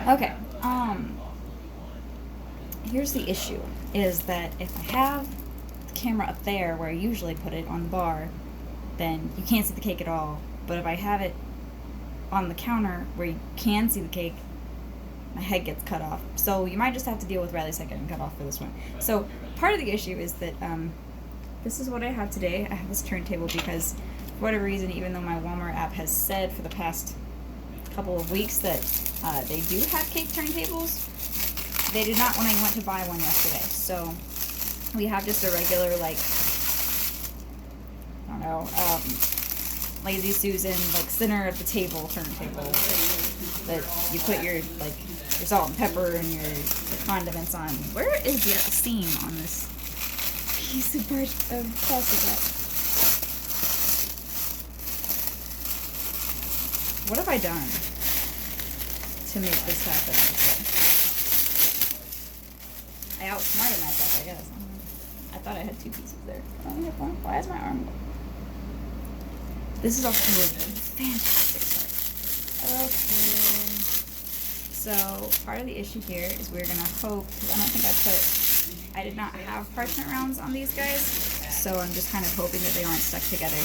Okay. Here's the issue: is that if I have the camera up there where I usually put it on the bar, then you can't see the cake at all. But if I have it on the counter where you can see the cake, my head gets cut off. So you might just have to deal with Riley's head getting cut off for this one. So part of the issue is that this is what I have today. I have this turntable because for whatever reason, even though my Walmart app has said for the past couple of weeks that they do have cake turntables, they did not when I went to buy one yesterday. So we have just a regular, like, I don't know, Lazy Susan, like, center of the table turntable that you put your, like, your salt and pepper and your condiments on. Where is the seam on this piece of plastic wrap? What have I done to make this happen? I outsmarted myself, I guess. I thought I had two pieces there. I only have one. Why is my arm? This is also a fantastic start. Okay. So part of the issue here is we're gonna hope, because I don't think I did not have parchment rounds on these guys, so I'm just kind of hoping that they aren't stuck together.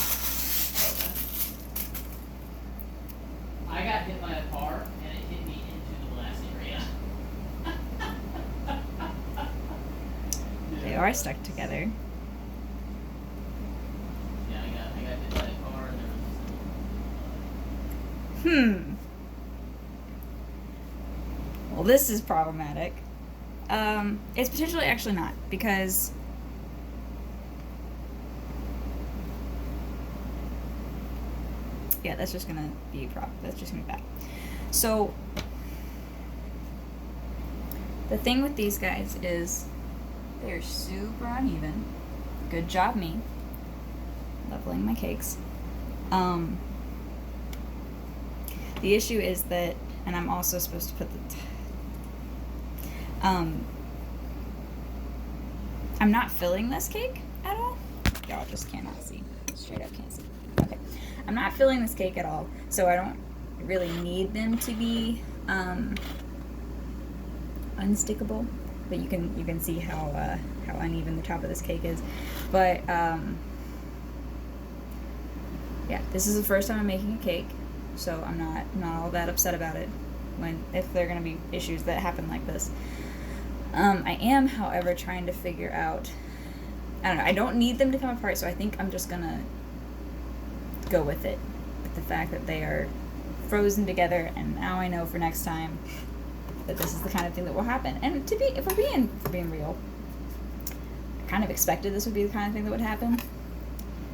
I got hit by a car and it hit me into the glass area. They are stuck together. Yeah, I got hit by a car and there was this Well, this is problematic. It's potentially actually not, because yeah, that's just gonna be that's just gonna be bad. So the thing with these guys is they're super uneven. Good job, me. Leveling my cakes. The issue is that, and I'm also supposed to put the I'm not filling this cake at all. Y'all just cannot see. Straight up can't see. Okay. I'm not filling this cake at all, so I don't really need them to be unstickable. But you can see how uneven the top of this cake is. But yeah, this is the first time I'm making a cake, so I'm not all that upset about it if there are gonna be issues that happen like this. I am, however, trying to figure out, I don't know, I don't need them to come apart, so I think I'm just gonna go with it, with the fact that they are frozen together, and now I know for next time that this is the kind of thing that will happen. And if we're being real, I kind of expected this would be the kind of thing that would happen,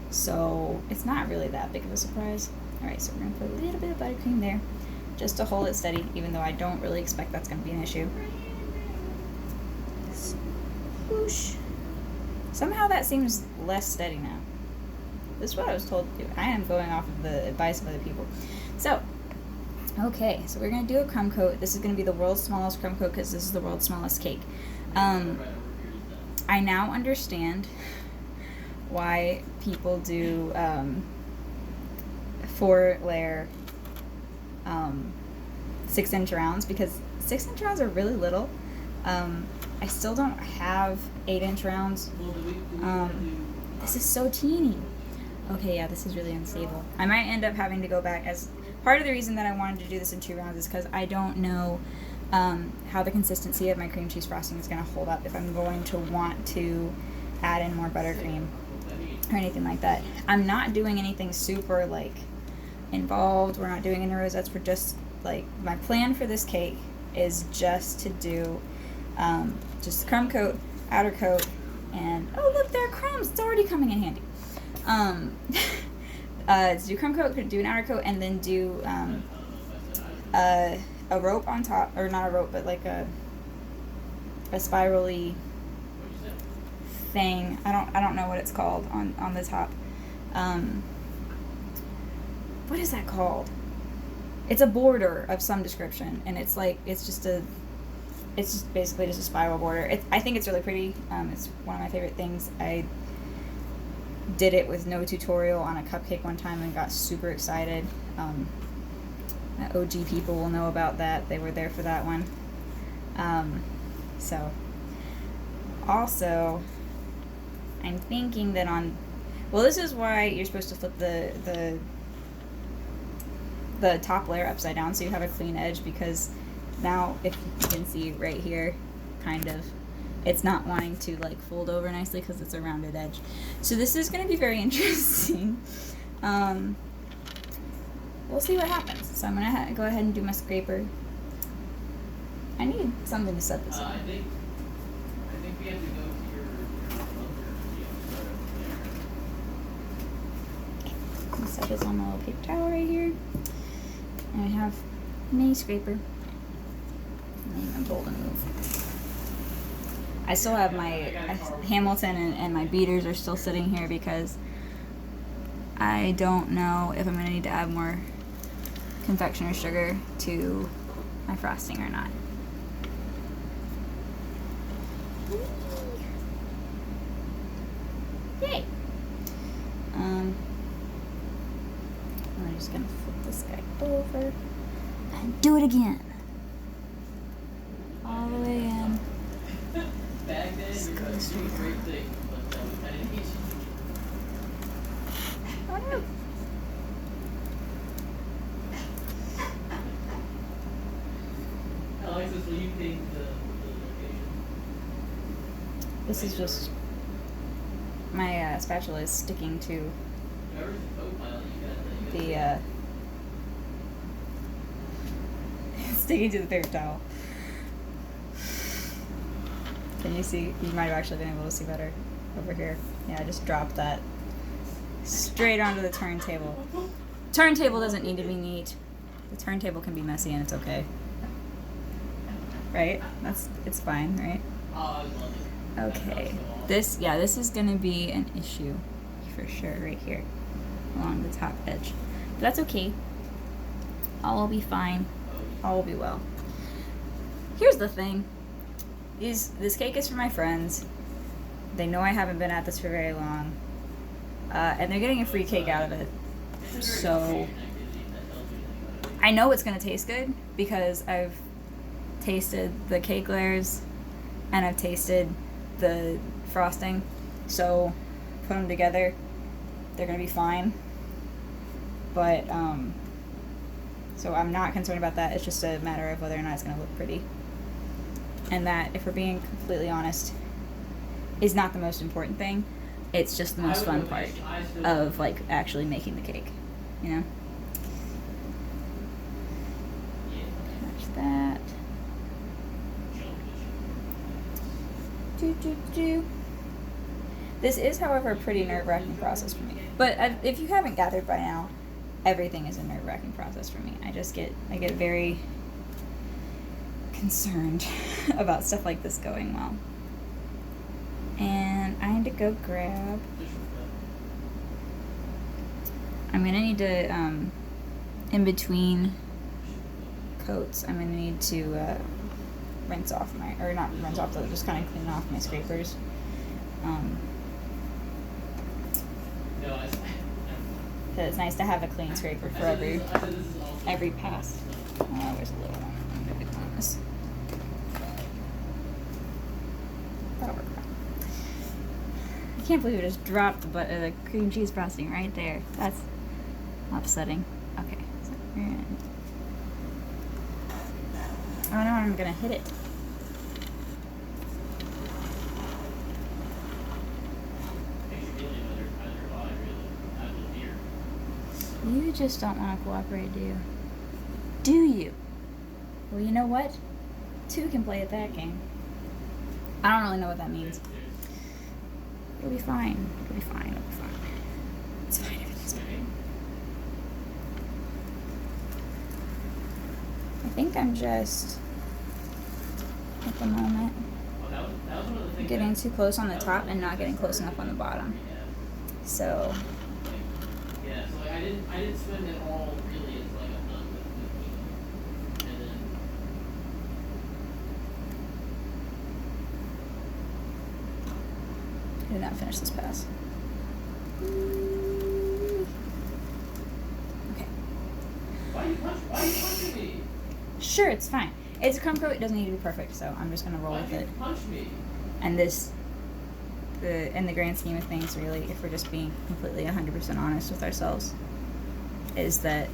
so it's not really that big of a surprise. Alright, so we're gonna put a little bit of buttercream there, just to hold it steady, even though I don't really expect that's gonna be an issue. Whoosh. Somehow that seems less steady now. This is what I was told to do. I am going off of the advice of other people. So, okay, so we're going to do a crumb coat. This is going to be the world's smallest crumb coat because this is the world's smallest cake. I now understand why people do 4-layer 6-inch rounds, because 6-inch rounds are really little. I still don't have 8-inch rounds. This is so teeny. Okay, yeah, this is really unstable. I might end up having to go back, as part of the reason that I wanted to do this in 2 rounds is because I don't know how the consistency of my cream cheese frosting is going to hold up if I'm going to want to add in more buttercream or anything like that. I'm not doing anything super, like, involved. We're not doing any rosettes. We're just, like, my plan for this cake is just to do just crumb coat, outer coat, and oh look, there are crumbs. It's already coming in handy. To do crumb coat, do an outer coat, and then do a rope on top, or not a rope, but like a spirally thing. I don't know what it's called on the top. What is that called? It's a border of some description, and it's just basically just a spiral border. I think it's really pretty. It's one of my favorite things. I did it with no tutorial on a cupcake one time and got super excited. OG people will know about that. They were there for that one. So, also, I'm thinking that on, well, this is why you're supposed to flip the top layer upside down so you have a clean edge, because now, if you can see right here, kind of, it's not wanting to like fold over nicely because it's a rounded edge. So this is going to be very interesting. We'll see what happens. So I'm going to go ahead and do my scraper. I need something to set this up. I think we have to go to your I'll set this on my little paper towel right here. And I have mini scraper. And I'm golden move. I still have my Hamilton and my beaters are still sitting here because I don't know if I'm going to need to add more confectioner sugar to my frosting or not. Yay! I'm just going to flip this guy over and do it again. All the way in. Back then, you were doing great things, but we kind of need you. Oh no. Alexis, will you take the location? This is just my spatula is sticking to Whoever's the co-pilot, you the got sticking to the paper towel. Can you see? You might have actually been able to see better over here. Yeah, I just dropped that straight onto the turntable. Turntable doesn't need to be neat. The turntable can be messy and it's okay. Right? It's fine, right? I love it. Okay. This is gonna be an issue for sure right here along the top edge. But that's okay. All will be fine. All will be well. Here's the thing. This cake is for my friends. They know I haven't been at this for very long. And they're getting a free cake out of it. So I know it's gonna taste good because I've tasted the cake layers and I've tasted the frosting. So put them together, they're gonna be fine. But so I'm not concerned about that. It's just a matter of whether or not it's gonna look pretty. And that, if we're being completely honest, is not the most important thing. It's just the most fun part of like actually making the cake, you know? Match that. This is, however, a pretty nerve-wracking process for me. But if you haven't gathered by now, everything is a nerve-wracking process for me. I get very concerned about stuff like this going well. And I need to go grab. I'm gonna need to, in between coats, I'm gonna need to rinse off my, or not rinse off, but just kind of clean off my scrapers. So it's nice to have a clean scraper for every pass. Oh, there's a little one. I'm gonna pick on this. That'll work fine. I can't believe I just dropped the cream cheese frosting right there. That's upsetting. Okay, so we're gonna. Oh no, I'm gonna hit it. You just don't want to cooperate, do you? Do you? Well, you know what? Two can play at that game. I don't really know what that means. It'll be fine. It'll be fine. It'll be fine. It's fine. Everything's fine. I think I'm just, at the moment, getting too close on the top and not getting close enough on the bottom. So. Yeah, so like I didn't spend it all really until I got done with the and then I did not finish this pass. Okay. why are you punching? Sure, it's fine. It's a crumb coat. It doesn't need to be perfect, so I'm just gonna roll with it. Punch me. And in the grand scheme of things, really, if we're just being completely 100% honest with ourselves, is that,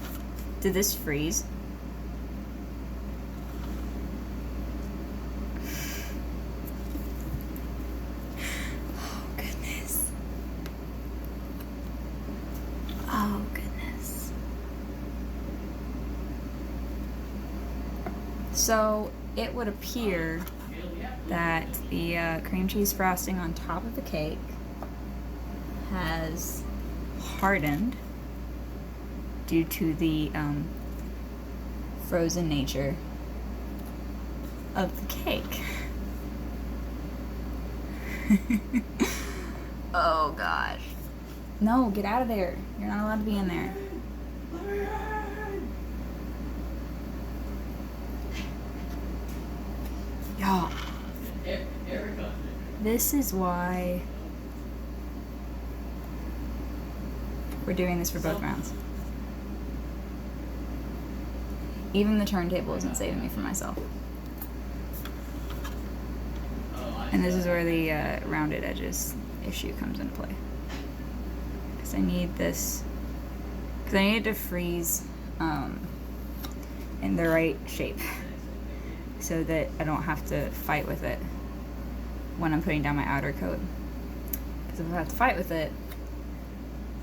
did this freeze? Oh, goodness. Oh, goodness. So, it would appear that the cream cheese frosting on top of the cake has hardened due to the frozen nature of the cake. Oh gosh. No, get out of there. You're not allowed to be in there. Y'all. This is why we're doing this for both rounds. Even the turntable isn't saving me from myself. And this is where the rounded edges issue comes into play. Because I need this, because I need it to freeze in the right shape so that I don't have to fight with it when I'm putting down my outer coat. Because if I have to fight with it,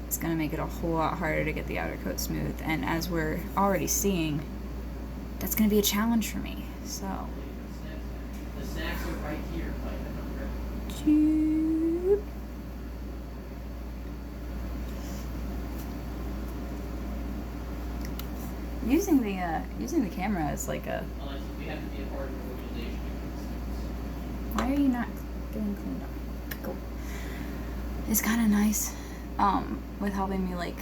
it's going to make it a whole lot harder to get the outer coat smooth. And as we're already seeing, that's going to be a challenge for me. So. The snacks are right here. Choop. Using the camera is like a. Unless we have to be a part of an organization. Why are you not getting cleaned up? Cool. It's kind of nice, with helping me like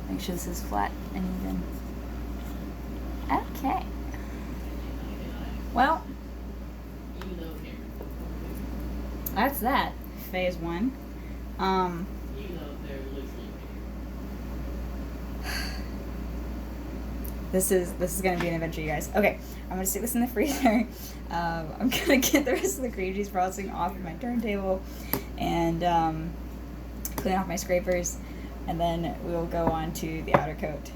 make sure this is flat and even. Okay. Well, that's that. Phase 1. Even though they're literally This is gonna be an adventure, you guys. Okay, I'm gonna stick this in the freezer. I'm gonna get the rest of the cream cheese frosting off of my turntable and clean off my scrapers, and then we'll go on to the outer coat.